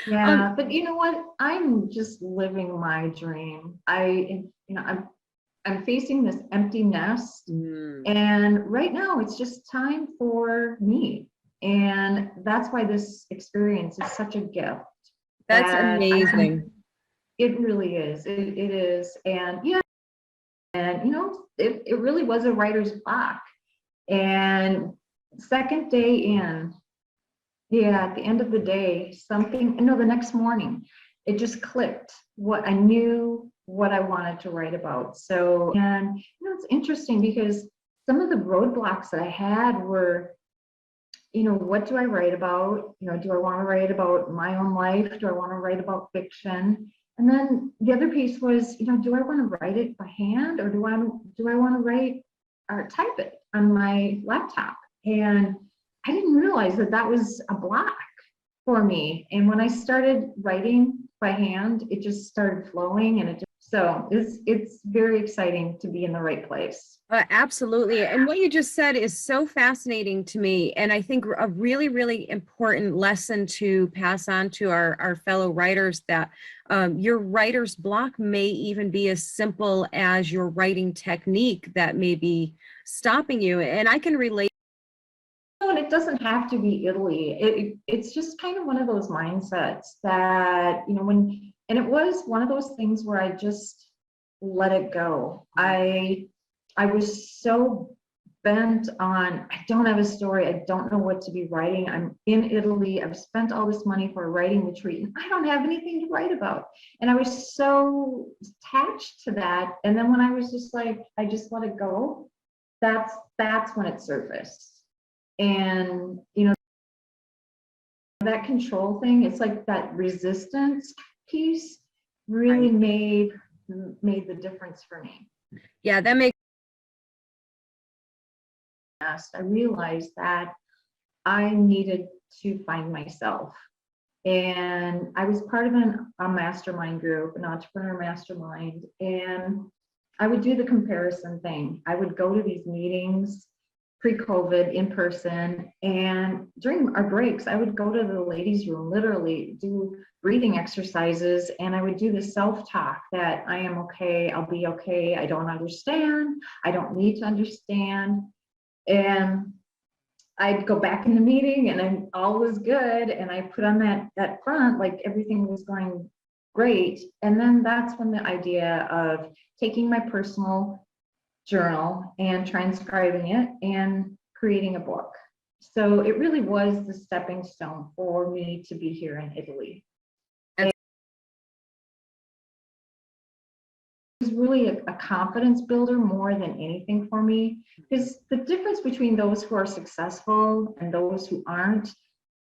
Yeah, but you know what? I'm just living my dream. I'm facing this empty nest, Mm, and right now it's just time for me. And that's why this experience is such a gift that's that I amazing. can, it really is. It is. And yeah, and it really was a writer's block. And second day in, yeah, at the end of the day, something, no, the next morning, it just clicked what I knew, what I wanted to write about. So, and it's interesting because some of the roadblocks that I had were, what do I write about? Do I want to write about my own life? Do I want to write about fiction? And then the other piece was, do I want to write it by hand, or do I want to write or type it on my laptop? And I didn't realize that that was a block for me. And when I started writing by hand, it just started flowing, and so it's very exciting to be in the right place. Absolutely. And what you just said is so fascinating to me. And I think a really, really important lesson to pass on to our fellow writers, that your writer's block may even be as simple as your writing technique that may be stopping you. And I can relate. And it doesn't have to be Italy. It's just kind of one of those mindsets that, and it was one of those things where I just let it go. I was so bent on, I don't have a story. I don't know what to be writing. I'm in Italy. I've spent all this money for a writing retreat, and I don't have anything to write about. And I was so attached to that. And then when I was just like, I just let it go, that's when it surfaced. And that control thing, it's like that resistance piece really Right. made the difference for me. Yeah, that makes. I realized that I needed to find myself. And I was part of a mastermind group, an entrepreneur mastermind, and I would do the comparison thing. I would go to these meetings pre-COVID in person, and during our breaks, I would go to the ladies' room, literally do breathing exercises, and I would do the self-talk that I am okay, I'll be okay, I don't understand, I don't need to understand. And I'd go back in the meeting, and then all was good, and I put on that front like everything was going great. And then that's when the idea of taking my personal journal and transcribing it and creating a book. So it really was the stepping stone for me to be here in Italy. It was really a confidence builder more than anything for me, because the difference between those who are successful and those who aren't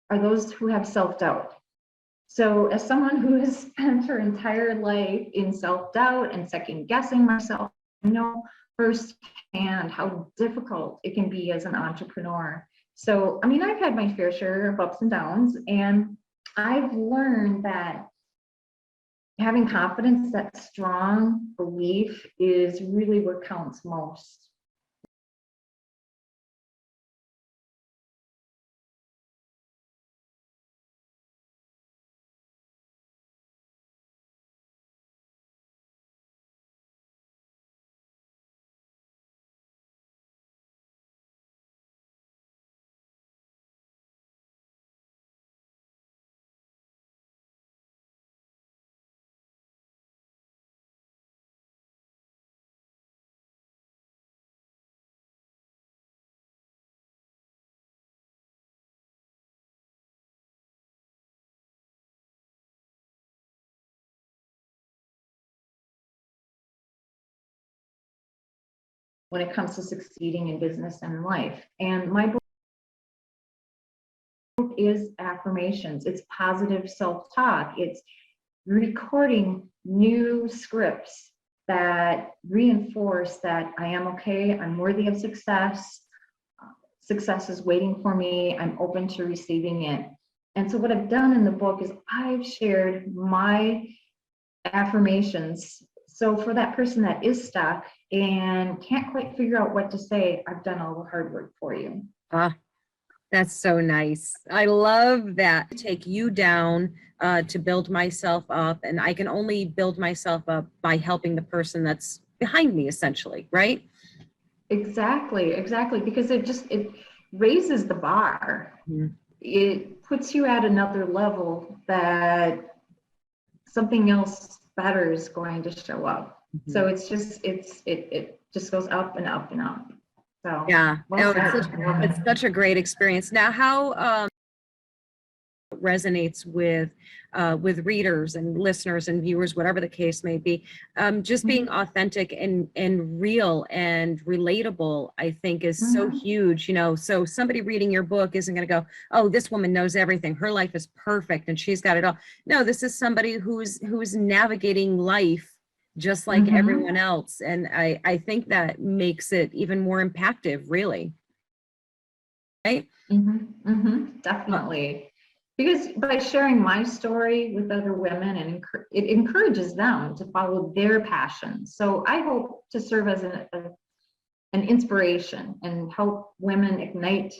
are those who have self-doubt. So as someone who has spent her entire life in self-doubt and second guessing myself, I know firsthand how difficult it can be as an entrepreneur. So, I mean, I've had my fair share of ups and downs, and I've learned that having confidence, that strong belief, is really what counts most. When it comes to succeeding in business and in life. And my book is affirmations, it's positive self-talk, it's recording new scripts that reinforce that I am okay, I'm worthy of success, success is waiting for me, I'm open to receiving it. And so what I've done in the book is I've shared my affirmations. So for that person that is stuck and can't quite figure out what to say, I've done all the hard work for you. Uh, That's so nice. I love that. Take you down to build myself up, and I can only build myself up by helping the person that's behind me, essentially, right? Exactly, exactly, because it raises the bar. Mhm. It puts you at another level that something else better is going to show up. Mhm. So it just goes up and up and up. So Yeah. well Oh, said. I love it's it. such a great experience. Now, how resonates with readers and listeners and viewers, whatever the case may be. Just being authentic and real and relatable, I think, is so Mhm. huge. You know, so somebody reading your book isn't going to go, "Oh, this woman knows everything. Her life is perfect and she's got it all." No, this is somebody who's navigating life just like Mhm. everyone else, and I think that makes it even more impactful, really. Right? Mhm. Mhm. Definitely. Because by sharing my story with other women and it encourages them to follow their passions. So I hope to serve as an inspiration and help women ignite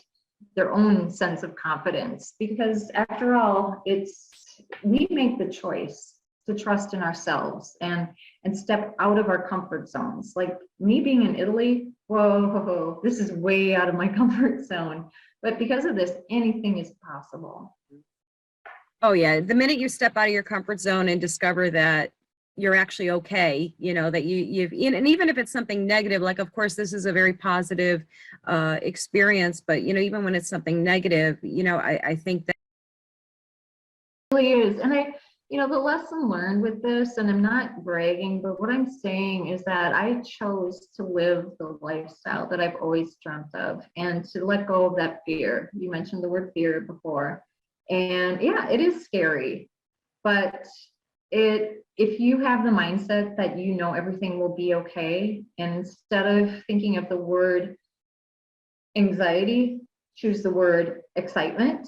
their own sense of confidence, because after all, it's we make the choice to trust in ourselves and step out of our comfort zones. Like me being in Italy, whoa, this is way out of my comfort zone, but because of this, anything is possible. Oh yeah, the minute you step out of your comfort zone and discover that you're actually okay, you know, that and even if it's something negative, like of course this is a very positive experience, but you know, even when it's something negative, you know, I think that Really is. And the lesson learned with this, and I'm not bragging, but what I'm saying is that I chose to live the lifestyle that I've always dreamt of and to let go of that fear. You mentioned the word fear before. And yeah, it is scary, but if you have the mindset that you know everything will be okay, and instead of thinking of the word anxiety, choose the word excitement,